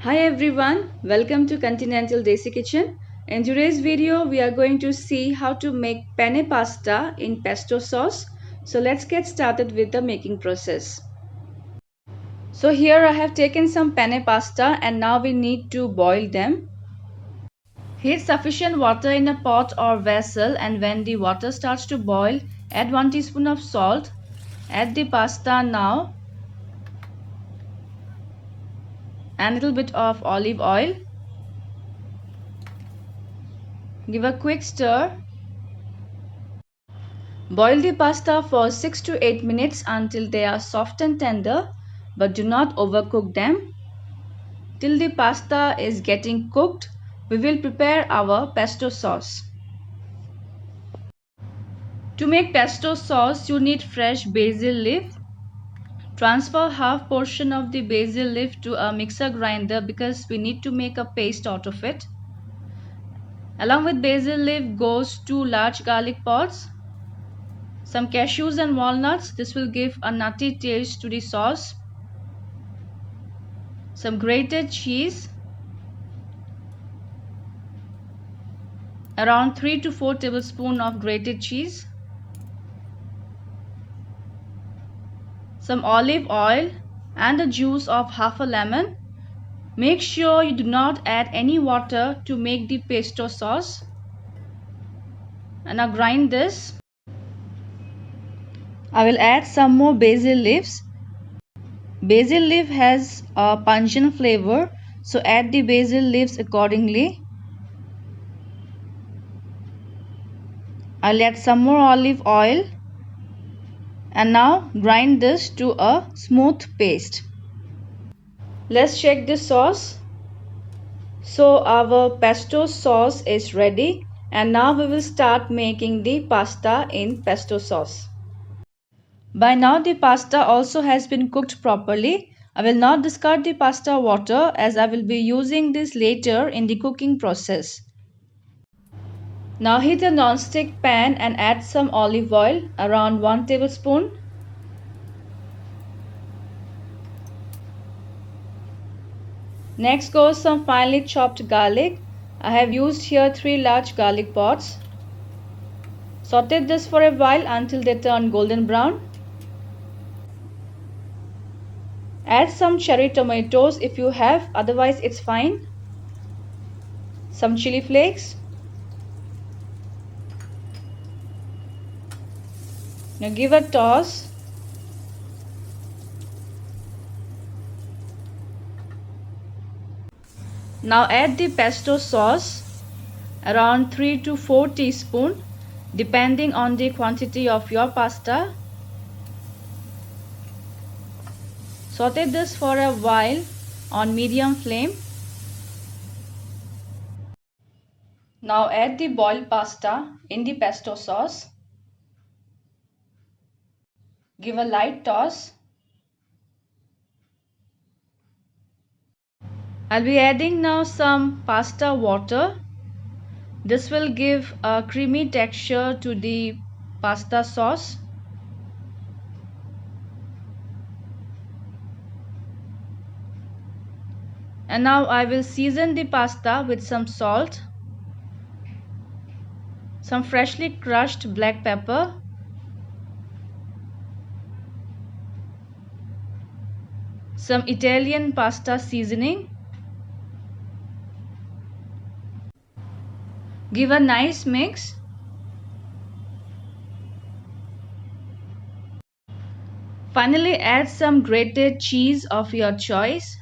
Hi everyone, welcome to Continental Desi Kitchen. In today's video, we are going to see how to make penne pasta in pesto sauce. So let's get started with the making process. So here I have taken some penne pasta and now we need to boil them. Heat sufficient water in a pot or vessel, and when the water starts to boil, add 1 teaspoon of salt. Add the pasta now and a little bit of olive oil. Give a quick stir. Boil the pasta for 6 to 8 minutes until they are soft and tender, but do not overcook them. Till the pasta is getting cooked, we will prepare our pesto sauce. To make pesto sauce, you need fresh basil leaf. Transfer half portion of the basil leaf to a mixer grinder because we need to make a paste out of it. Along with basil leaf goes 2 large garlic pods, some cashews and walnuts. This will give a nutty taste to the sauce. Some grated cheese, around 3 to 4 tablespoons of grated cheese, some olive oil and the juice of half a lemon. Make sure you do not add any water to make the pesto sauce. And now grind this. I will add some more basil leaves. Basil leaf has a pungent flavor, so add the basil leaves accordingly. I'll add some more olive oil and now grind this to a smooth paste. Let's check the sauce. So our pesto sauce is ready, and now we will start making the pasta in pesto sauce. By now the pasta also has been cooked properly. I will not discard the pasta water as I will be using this later in the cooking process. Now heat a non-stick pan and add some olive oil, around 1 tablespoon. Next goes some finely chopped garlic. I have used here 3 large garlic pods. Saute this for a while until they turn golden brown. Add some cherry tomatoes if you have, otherwise it's fine. Some chili flakes. Now give a toss. Now add the pesto sauce, around 3 to 4 teaspoons depending on the quantity of your pasta. Saute this for a while on medium flame. Now add the boiled pasta in the pesto sauce. Give a light toss. I'll be adding now some pasta water. This will give a creamy texture to the pasta sauce. And now I will season the pasta with some salt, some freshly crushed black pepper, some Italian pasta seasoning. Give a nice mix. Finally, add some grated cheese of your choice.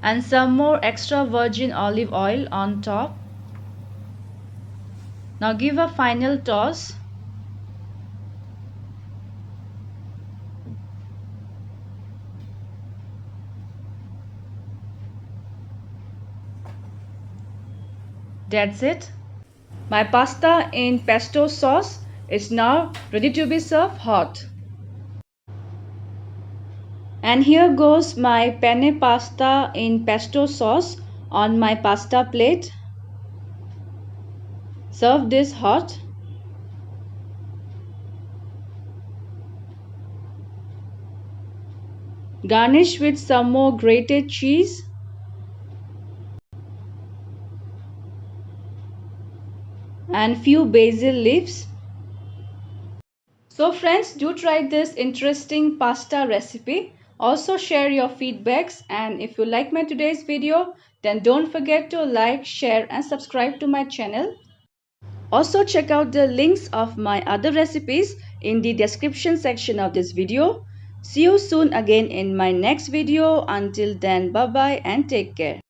And some more extra virgin olive oil on top. Now give a final toss. That's it. My pasta in pesto sauce is now ready to be served hot. And here goes my penne pasta in pesto sauce on my pasta plate. Serve this hot. Garnish with some more grated cheese and few basil leaves. So friends, do try this interesting pasta recipe. Also share your feedbacks, and if you like my today's video, then don't forget to like, share and subscribe to my channel. Also check out the links of my other recipes in the description section of this video. See you soon again in my next video. Until then, bye bye and take care.